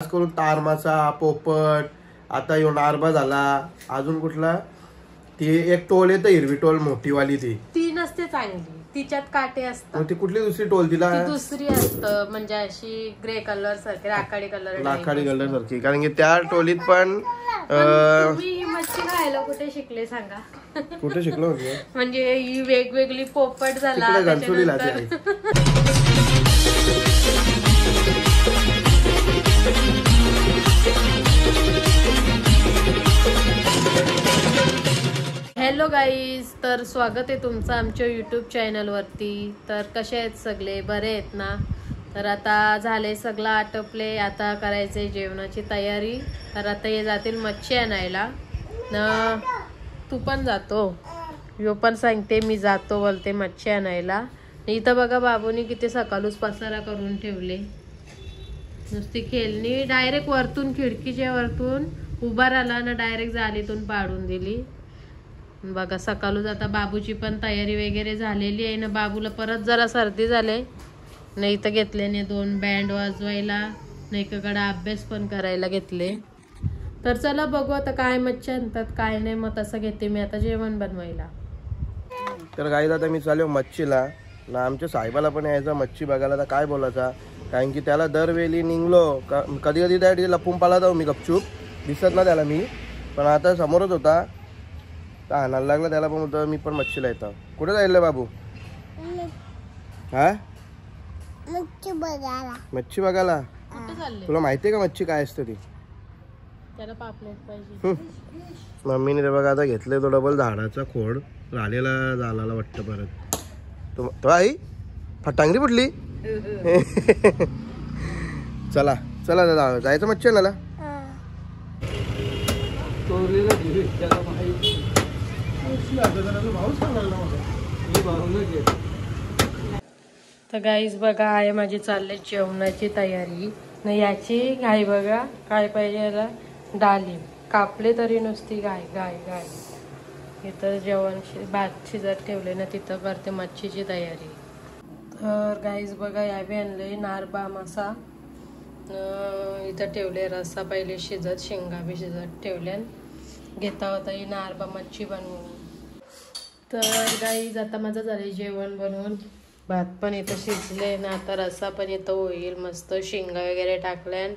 खास करून तार मासा, पोपट, आता यो नारबा झाला, अजून कुठला ती एक टोल येते हिरवी टोल मोठीवाली ती नसते चांगली, तिच्यात काटे असतात. ती कुठली दुसरी टोल तिला दुसरी असतं म्हणजे अशी ग्रे कलर सारखी राखाडी कलर सारखी. कारण की त्या टोलीत पण तुम्ही मच्छी खायला कुठे शिकले सांगा? कुठे शिकलो म्हणजे ही वेगवेगळी पोपट झाला. हॅलो गाईज, तर स्वागत आहे तुमचं आमच्या यूट्यूब चॅनलवरती. तर कसे आहेत सगळे, बरे आहेत ना? तर आता झाले सगळं आटपले, आता करायचे जेवणाची तयारी. तर आता हे जातील मच्छी आणायला ना. तू पण जातो? यो पण सांगते मी जातो बोलते मच्छी आणायला. इथं बघा बाबूनी किती सकाळूच पसारा करून ठेवले. नुसती खेळणी डायरेक्ट वरतून खिडकीच्या वरतून उभा राहिला ना, डायरेक्ट जालीतून पाडून दिली. बघा सकाळूच आता बाबूची पण तयारी वगैरे झालेली आहे ना. बाबूला परत जरा सर्दी झाले, नाही तर घेतल्याने 2 बँड वाजवायला, नाही एकाकडे अभ्यास पण करायला घेतले. तर चला बघू आता काय मच्छी आणतात काय नाही, मग तसं घेते मी आता जेवण बनवायला. तर गाईज आता मी चालू मच्छीला ना. आमच्या साहेबाला पण यायचा मच्छी बघायला, तर काय बोलायचा, कारण की त्याला दरवेळी निघलो कधी कधी त्या लपून पाला जाऊ मी, गपचूप दिसत ना त्याला मी. पण आता समोरच होता तर आणायला लागला त्याला, पण होतं मी पण मच्छीला येतो. कुठे जायला बाबू? हा मच्छी बघायला. तुला माहितीये का मच्छी काय असते ती? त्याला पापलेट पाहिजे. मम्मीने ते बघा आता घेतले तो डबल झाडाचा खोड झालेला झाला वाटतं परत. तो आई फटांगरी फुटली. चला चला जायचं मच्छी आणायला. तर गाईज बघा आहे माझी चालले जेवणाची तयारी. न याची गाय बघा काय पाहिजे याला, डाळिंब कापले तरी नुसती गाय गाय गाय. इथं जेवण भात शिजत ठेवले ना, तिथं करते मच्छीची तयारी. तर गाईज बघा यावे आणले नारबा मासा. इथं ठेवले रस्सा पहिले शिजत, शेंगा बी शिजत ठेवल्या. घेता होता ही नारबा मच्छी बनवून. तर गाईज आता माझं झालं जेवण बनवून, भात पण इथं शिजले ना. आता रस्सा पण इथं होईल मस्त. शेंगा वगैरे टाकल्यान,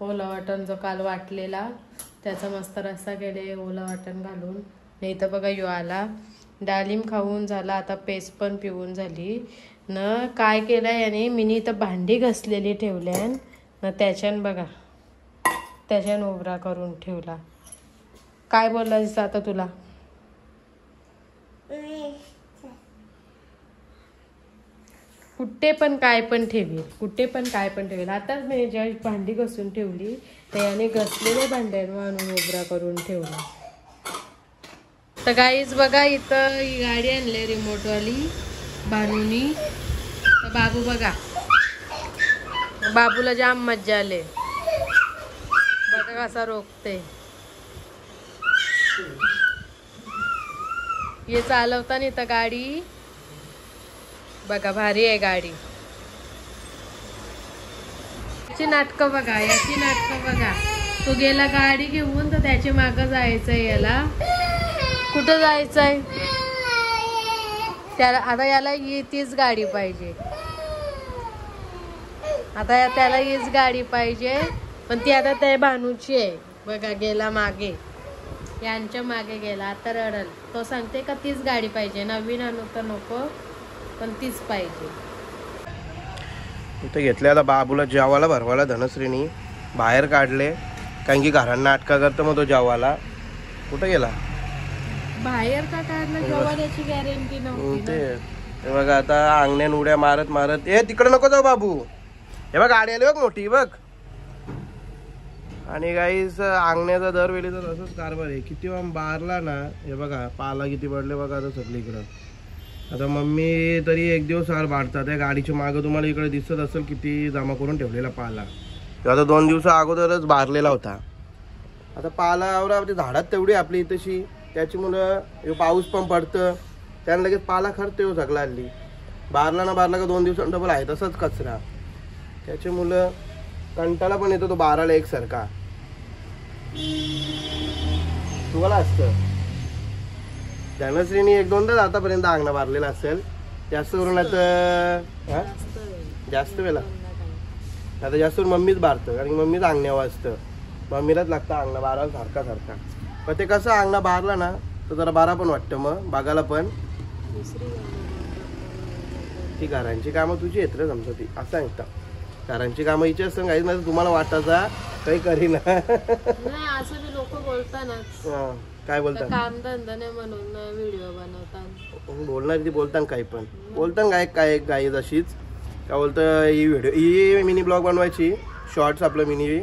ओला वाटण जो काल वाटलेला त्याचा मस्त रस्सा केले ओला वाटण घालून. नाही तर बघा यो आला डाळिंब खाऊन झाला, आता पेस्ट पण पिऊन झाली न. काय केलं याने, मी इथं भांडी घासलेली ठेवल्यान न, त्याच्यान बघा त्याच्यान उभरा करून ठेवला. काय बोलायचं आता तुला? कुठे पण काय पण ठेवेल. आताच मी जेव्हा भांडी घासून ठेवली तर याने घसलेल्या भांड्यांवर आणून उभरा करून ठेवला. तर गाईज बघा इथं ही गाडी आणली रिमोटवाली भानूनी. तर बाबू बघा, बाबूला जाम मज्जा आले. बघा कसा रोखते. हे चालवताना इथं गाडी बघा भारी आहे गाडी. याची नाटकं बघा. तो गेला गाडी घेऊन तर त्याच्या मागं जायचंय याला. कुठं जायचंय त्याला? आता याला तीच गाडी पाहिजे. आता त्याला हीच गाडी पाहिजे, पण ती आता त्या भानूची आहे. बघा गेला मागे, यांच्या मागे गेला. आता रडल. तो सांगते का तीच गाडी पाहिजे, नवीन आणू तर नको पण तीच पाहिजे. इथं घेतलेला बाबूला जेवायला भरवायला धनश्रीनी बाहेर काढले, कारण की घरांना अटका करतो मग तो जेवायला. कुठं गेला? बाहेर का काढलं? जेवायची गॅरंटी नव्हती. ते बघा आता अंगण्यान उड्या मारत ए तिकडे नको जाऊ बाबू. हे बघ गाडी आली बघ मोठी बघ. आणि गाईस अंगण्याचा दरवेळी तर असंच कारभार आहे. किती बारला ना, हे बघा पाला किती पडले बघा आता सगळीकडं. आता मम्मी तरी 1 दिवस आड बांधतात. त्या गाडीच्या मागं तुम्हाला इकडे दिसत असेल किती जमा करून ठेवलेला पाला. आता 2 दिवसा अगोदरच बारलेला होता. आता पाला आवरा झाडात तेवढी आपली तशी, त्याच्यामुळं पाऊस पण पडतं त्यानं लगेच पाला खरतो सगळा. हल्ली बारला का 2 दिवसांनी डबल आहे तसंच कचरा. त्याचे मुलं कंटाळा पण येतो तो 12ला एकसारखा. तुम्हाला असतं धनश्रीनी 1-2दाच आतापर्यंत अंगणा बारलेला असेल, जास्त करून आता जास्त वेळा आता जास्त करून मम्मीच बारतं, कारण मम्मीच अंगण्यावर असतं, मम्मीलाच लागतं अंगणा बारायला सारखा सारखा. पण ते कसं अंगणा बारला ना तर जरा बारा पण वाटतं, मग बघायला पण. ती घरांची कामं तुझी येत रे समजा, ती असं सांगता घरांची कामं हिची असं काहीच नाही, तुम्हाला वाटायचा काही करीना. असं बी लोक बोलताना काय बोलतात, काम धंदा नाही म्हणून व्हिडिओ बनवतात. बोलणार ती बोलताना काही पण बोलताना काय काही जशीच काय बोलतं, ही व्हिडिओ ही मिनी ब्लॉग बनवायची शॉर्ट्स आपलं मिनी,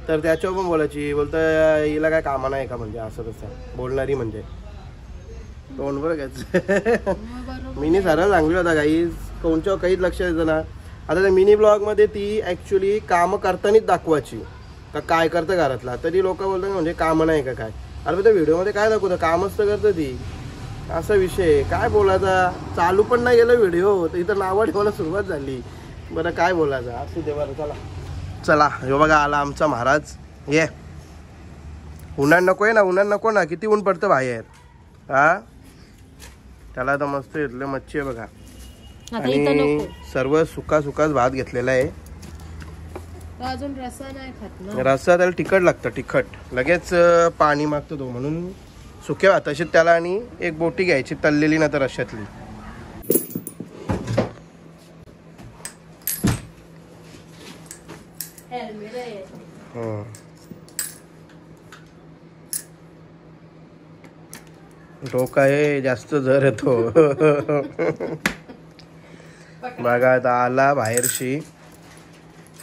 तर त्याच्यावर पण बोलायची, बोलतं हिला काय कामा नाही का, म्हणजे असं तसं बोलणारी, म्हणजे तोंड बरं घ्यायचं. मिनी सारा चांगली होता काही, कोणच्या काहीच लक्ष द्यायचं ना. आता त्या मिनी ब्लॉगमध्ये ती ॲक्च्युली कामं करतानाच दाखवायची का काय करतं घरातला, तरी लोक बोलतात म्हणजे कामं नाही का काय. अरे त्या व्हिडिओमध्ये काय दाखवतं, कामच तर करतं ती, असा विषय. काय बोलायचा, चालू पण नाही गेलं व्हिडिओ तर इथं नावं ठेवायला सुरुवात झाली. बरं काय बोलायचं, असू दे बरं. चला चला, हे बघा आला आमचा महाराज. ये उन्हाळ नको आहे ना, उन्हाळ नको ना, किती ऊन पडतं बाहेर. हा त्याला आता मस्त इथलं मच्छी आहे बघा, आणि सर्व सुकाच भात घेतलेला आहे. अजून रस्सा नाही खात ना, रस्सा त्याला तिखट लागतं, तिखट लगेच पाणी मागतो तो, म्हणून सुक्या भाताशी त्याला आणि एक बोटी घ्यायची तळलेली ना तर रश्श्यातली. डोका आहे जास्त जर येतो. बघा आता आला बाहेरशी,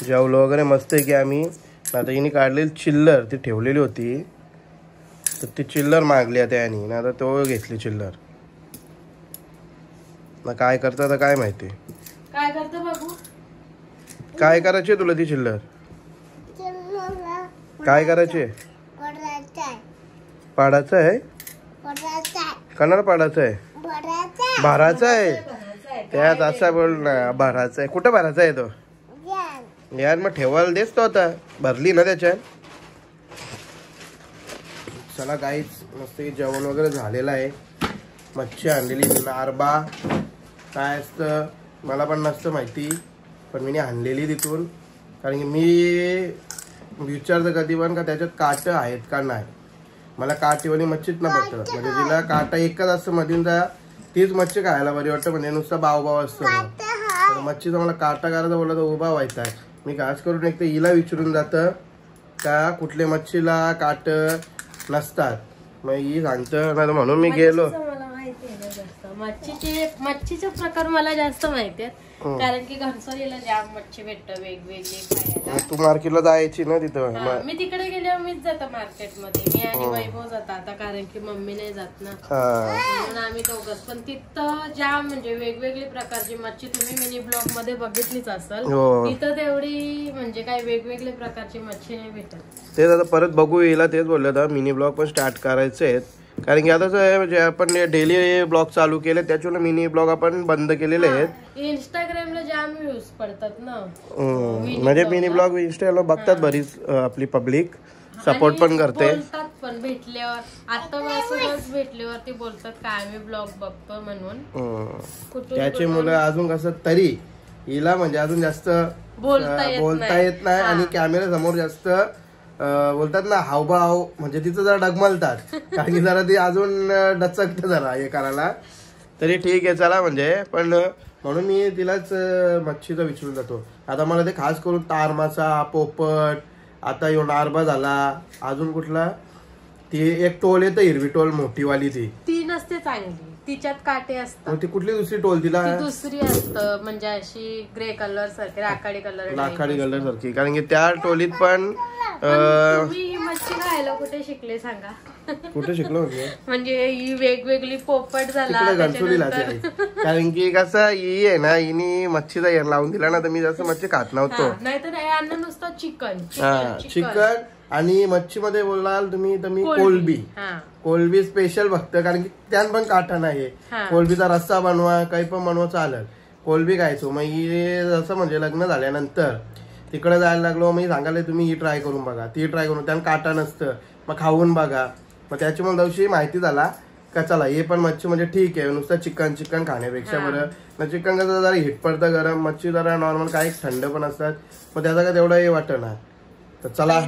जेवलो वगैरे मस्त आहे की आम्ही. आता हिने काढलेली चिल्लर ती ठेवलेली होती, तर ती चिल्लर मागली आता यानी ना, आता तो घेतली चिल्लर ना. काय करता आता काय माहिती, काय करतो बाबू, काय करायची तुला ती चिल्लर, काय करायची, पाडायचं आहे, कणाला पाडायचं आहे, भरायचं आहे, त्यात असा बोल ना, भरायचा आहे. कुठं भरायचा आहे तो यार, मग ठेवायला देस तो, आता भरली ना त्याच्यात. चला काहीच मस्त जेवण वगैरे झालेलं आहे. मच्छी आणलेली नारबा काय असतं मला पण नसतं माहिती, पण मी आणलेली तिथून, कारण की मी विचारतं कधी पण का त्याच्यात काटं आहेत का नाही. मला काटेवाली मच्छीच न पडतं, म्हणजे जिला काटा एकच असतं मधींचा तीच मच्छी खायला बरी वाटतं, म्हणजे नुसता बाव असतो. मच्छीचा मला काटा करायचा बोलला तर उभा व्हायचा. मी खास करून एक तर हिला विचारून जातं का कुठल्या मच्छीला काट नसतात, मग ही सांगतं ना, म्हणून मी गेलो. मच्छीचे प्रकार मला जास्त माहिती आहेत, कारण की घनसोलीला जाम मच्छी भेटतं वेगवेगळी खायला. तू मार्केटला जायची ना तिथं, मी तिकडे गेल्यावर मीच जातो मार्केटमध्ये, मी आणि वैभव जाता आता, कारण की मम्मी नाही जात ना, म्हणून आम्ही दोघंच. पण तिथं जाम म्हणजे वेगवेगळी प्रकारची मच्छी तुम्ही मिनी ब्लॉग मध्ये बघितलीच असेल, तिथं तेवढी म्हणजे काय वेगवेगळी प्रकारची मच्छी नाही भेटत. तेच आता परत बघू येईल, तेच बोललं होतं मिनी ब्लॉग पण स्टार्ट करायचे आहेत, कारण की आता म्हणजे आपण डेली ब्लॉग चालू केले, त्याच्यामुळे मिनी ब्लॉग आपण बंद केलेले आहेत. इंस्टाग्रामला जाम व्ह्यूज पडतात ना, म्हणजे मिनी ब्लॉग इंस्टाला बघतात बरीच आपली पब्लिक, सपोर्ट पण करते. पण भेटल्यावर आता भेटल्यावर ते बोलतात काय आम्ही ब्लॉग बघतो म्हणून. त्याची मुलं अजून कसं तरी हिला म्हणजे अजून जास्त बोलता येत नाही, आणि कॅमेरा समोर जास्त बोलतात ना हावभाव, म्हणजे तिचं जरा डगमलतात, कारण की जरा ती अजून डचकते जरा हे करायला. तरी ठीक आहे चला, म्हणजे पण म्हणून मी तिलाच मच्छीचा विचारून जातो. आता मला ते खास करून तारमासा, पोपट, आता यो नारबा झाला, अजून कुठला ती एक टोल येतं हिरवी टोल मोठीवाली, ती नसते चांगली, तिच्यात काटे असतात. ती कुठली दुसरी टोल, तिला दुसरी असतं म्हणजे अशी ग्रे कलर सारखी, राखाडी कलर सारखी, कारण की त्या टोलीत पण तुम्ही मच्छी खायला कुठे शिकले सांगा, कुठे शिकलो म्हणजे ही वेगवेगळी पोपट झाला, कारण की कसं ही आहे ना, हिने मच्छीचा एअर लावून दिला ना, तर मी जास्त मच्छी खात नव्हतो. नाहीतर अन्न नुसतं चिकन आणि मच्छी मध्ये बोलाल तुम्ही तर मी कोलबी स्पेशल बघतो, कारण की त्यात पण काटा नाही, कोलबीचा रस्सा बनवा काही पण बनवा चालेल, कोलबी खायचो. मग जसं म्हणजे लग्न झाल्यानंतर तिकडे जायला लागलो, मी सांगायला तुम्ही ही ट्राय करून बघा, ती ट्राय करून, त्यानं काटा नसतं, मग खाऊन बघा. मग त्याच्यामुळे दिवशी माहिती झाला का चला हे पण मच्छी म्हणजे ठीक आहे, नुसतं चिकन चिकन खाण्यापेक्षा बरं. चिकन कसं जरा हिट पडतं गरम, मच्छी जरा नॉर्मल काही थंड पण असतात, मग त्याचा काय तेवढं हे वाटत ना. तर चला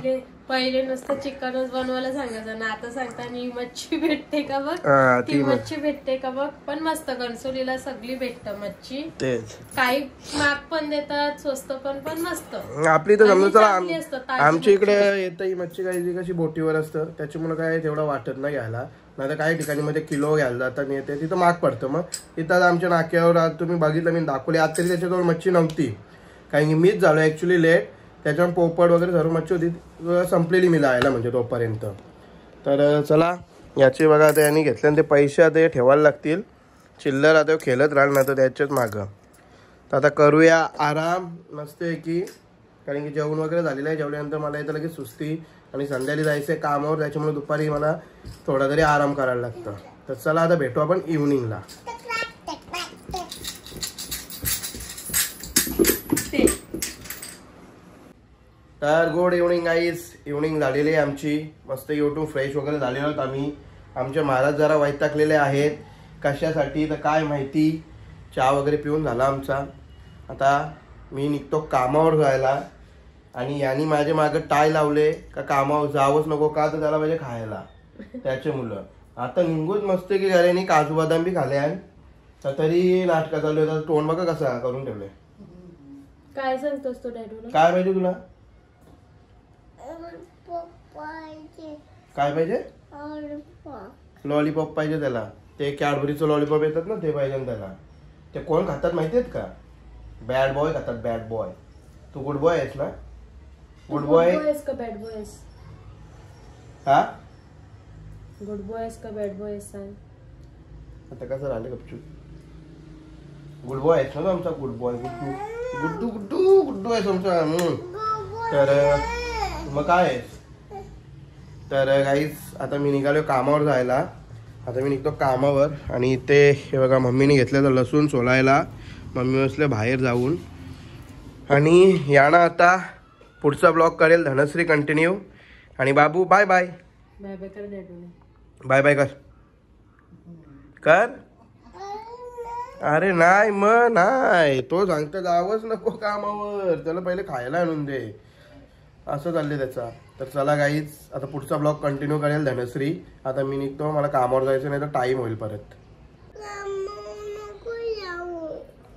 पहिले नुसतं चिकनच बनवायला सांगायचं ना, आता सांगता मी मच्छी भेटते का बघ, ती मच्छी भेटते का बघ. पण मस्त कणसोलीला सगळी भेटतं मच्छी, तेच काही महाग पण देतात, स्वस्त पण मस्त आपली. तर समजा चांगली चला असतं. आमच्या इकडे येतं ही मच्छी काही कशी बोटीवर असतं, त्याच्यामुळे काय तेवढं वाटत नाही घ्यायला. नाही तर काही ठिकाणी मध्ये किलो घ्यायला जातात येते, तिथं महाग पडतं. मग इथं आमच्या नाक्यावर आज तुम्ही बघितलं, मी दाखवली आज तरी त्याच्याजवळ मच्छी नव्हती, कारण की मीच झालो ऍक्च्युली लेट. त्याच्यावर पोपट वगैरे सर्व मच्छी होती, संपलेली मी लायला म्हणजे तोपर्यंत. तर चला याचे बघा आता यांनी घेतले ते पैसे आता ठेवायला लागतील, चिल्लर आता खेळत राहील ना तर त्याच्याच मागं. तर आता करूया आराम नसते की, कारण की जेवण वगैरे झालेलं आहे. जेवल्यानंतर मला इथं लगेच सुस्ती आणि संध्याकाळी जायचं आहे कामावर, त्याच्यामुळे दुपारी मला थोडा तरी आराम करायला लागतं. तर चला आता भेटू आपण इव्हनिंगला. तर गुड इव्हनिंग गाईज, इव्हनिंग झालेली आहे आमची. मस्त यूट्यूब फ्रेश वगैरे झालेलो आहोत आम्ही. आमचे महाराज जरा वैतागलेले आहेत, कशासाठी तर काय माहिती. चहा वगैरे पिऊन झाला आमचा. आता मी निघतो कामावर जायला, आणि यांनी माझ्या मागं टाय लावले का कामावर जावंच नको का, तर त्याला पाहिजे खायला त्याचे मुलं. आता निघूच मस्त की घराने काजू बदाम बी खाले आहे, तर तरी नाटका चालू आहे. तोंड बघा कसा करून ठेवले. काय सांगतोस तो डॅडूला? काय पाहिजे तुला? काय पाहिजे? लॉलीपॉप पाहिजे त्याला. ते कॅडबरीचं लॉलीपॉप येतात ना, ते पाहिजे त्याला. ते कोण खातात माहिती आहेत का? बॅड बॉय खातात, बॅड बॉय. तू गुड बॉय आहेस ना? गुड बॉय का बॅड बॉय आहेस? हा, गुड बॉय आहेस का बॅड बॉय आहेस सांग आता. कसं राहिले गपचूप? गुड बॉय आहेस ना आमचा? गुड बॉय, गुड्डू गुड्डू गुड्डू गुड्डू आहेस आमचा. तर मग काय आहेस? तर गाईज आता मी निघालो कामावर जायला. आता मी निघतो कामावर, आणि इथे हे बघा मम्मीने घेतलं तर लसूण सोलायला. मम्मी बसले बाहेर जाऊन, आणि याना आता पुढचा ब्लॉग करेल धनश्री कंटिन्यू. आणि बाबू बाय बाय. बाय बाय कर डॅडूने. बाय बाय कर कर. अरे नाही मग नाही, तो सांगतो जावंच नको कामावर, त्याला पहिले खायला आणून दे, असं चाललंय त्याचा. तर चला गाईज आता पुढचा ब्लॉग कंटिन्यू करेल धनश्री. आता मी निघतो, मला कामावर जायचं, नाही तर टाईम होईल परत.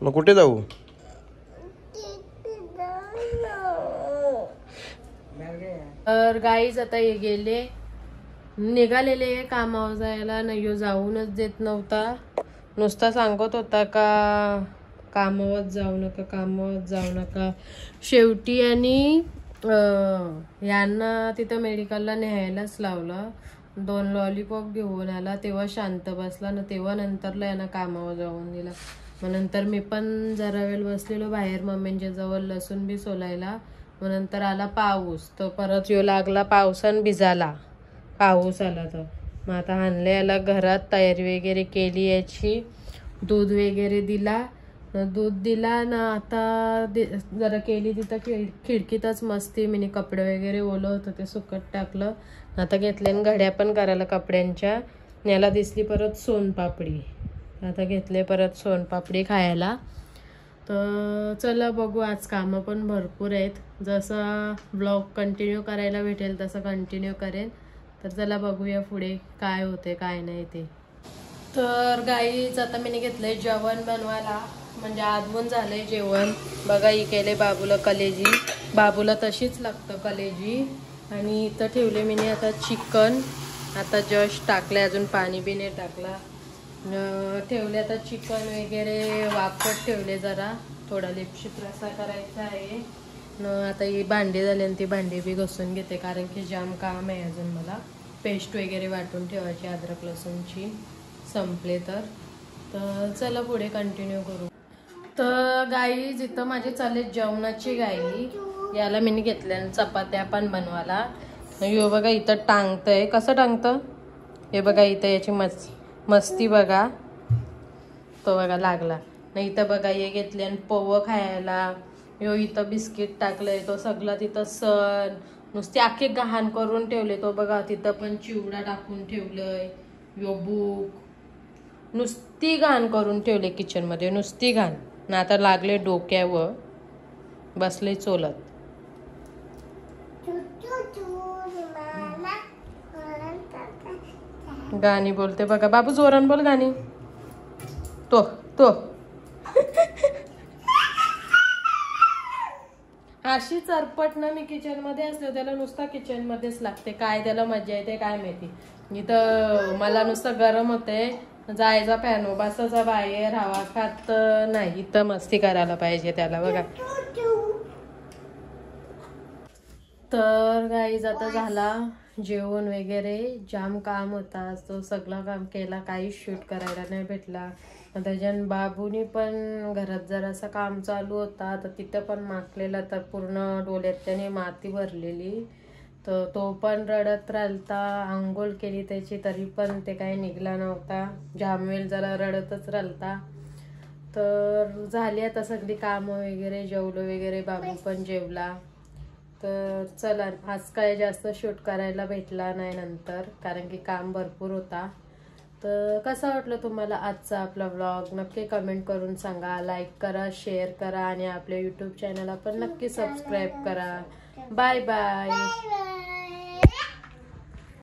मग कुठे जाऊ? तर गाईज आता हे गेले, निघालेले कामावर जायला. नाही जाऊनच देत नव्हता, नुसता सांगत होता का कामावर जाऊ नका, कामावर जाऊ नका. शेवटी आणि यांना तिथं मेडिकलला न्यायलाच लावलं. 2 लॉलीपॉप घेऊन आला, तेव्हा शांत बसला ना, तेव्हा नंतरला यांना कामावर जाऊन दिला. मग नंतर मी पण जरा वेळ बसलेलो बाहेर मम्मींच्या जवळ लसूण बी सोलायला. मग नंतर आला पाऊस, तर परत येऊ लागला, पावसानं भिजाला, पाऊस आला. तर मग आता आणले याला घरात, तयारी वगैरे केली याची, दूध वगैरे दिला, दूध दिला ना. आता जरा केली तिथं खिडकीतच मस्ती, मी कपडे वगैरे ओलं होतं ते सुकत टाकलं. आता घेतले घड्या पण करायला कपड्यांच्या. याला दिसली परत सोनपापडी, आता घेतले परत सोनपापडी खायला. तर चला बघू, आज कामं पण भरपूर आहेत. जसं ब्लॉग कंटिन्यू करायला भेटेल तसं कंटिन्यू करेन. तर चला बघूया पुढे काय होते काय नाही ते. तर गाईच आता मी घेतलंय जेवण बनवायला, म्हणजे आधवून झालंय जेवण. बघा ही केले बाबूला कलेजी, बाबूला तशीच लागतं कलेजी. आणि इथं ठेवले मी आता चिकन, आता जस्ट टाकले, अजून पाणी बी नाही टाकला. ठेवले आता चिकन वगैरे वाफत ठेवले, जरा थोडा लिपशिप रस्सा करायचा आहे. आता ही भांडी झाली आणि ती भांडी बी घासून घेते, कारण की जाम काम आहे अजून मला. पेस्ट वगैरे वाटून ठेवायची अद्रक लसूणची, संपले तर चला पुढे कंटिन्यू करू. तर गाई जिथं माझी चालले जेवणाची गाई, याला मी घेतल्या चपात्या पण बनवायला. यो बघा इथं टांगतंय, कसं टांगतं हे बघा. इथं याची मस्ती बघा, तो बघा लागला नाही. इथं बघा हे घेतले आणि पोवं खायला, यो इथं बिस्किट टाकलंय तो सगळा तिथं सण नुसती अख्खे गहाण करून ठेवले. तो बघा तिथं पण चिवडा टाकून ठेवलंय. यो बुक नुसती घाण करून ठेवले किचन मध्ये, नुसती घाण ना. आता लागले डोक्यावर बसले चोलत. गाणी बोलते बघा बाबू, जोरान बोल गाणी. तो तो अशी चरपट ना मी किचन मध्ये असले त्याला नुसता किचन मध्येच लागते. काय त्याला मजा येते काय माहिती. इथं मला नुसतं गरम होते, जायचा फॅन बसायचा बाहेर हवा खात नाही. इथं मस्ती करायला पाहिजे त्याला बघा. तर गाईज आता झाला जेवण वगैरे. जाम काम होता तो सगळं काम केला, काही शूट करायला नाही भेटला. त्याच्यान बाबूनी पण घरात जरासा काम चालू होता तर तिथं पण माखलेला, तर पूर्ण डोळ्यात त्याने माती भरलेली. तर तो पण रडत राहिलता. आंघोळ केली त्याची तरी पण ते काही निघला नव्हता. जामवेल जरा रडतच राहिलता. तर झाली आता सगळी कामं वगैरे, जेवलो वगैरे, बाबू पण जेवला. तर चला आज काय जास्त शूट करायला भेटला नाही नंतर, कारण की काम भरपूर होता. तर कसा वाटलं तुम्हाला आजचा आपला व्लॉग नक्की कमेंट करून सांगा. लाईक करा, शेअर करा आणि आपल्या यूट्यूब चॅनलला पण नक्की सबस्क्राईब करा. Bye bye.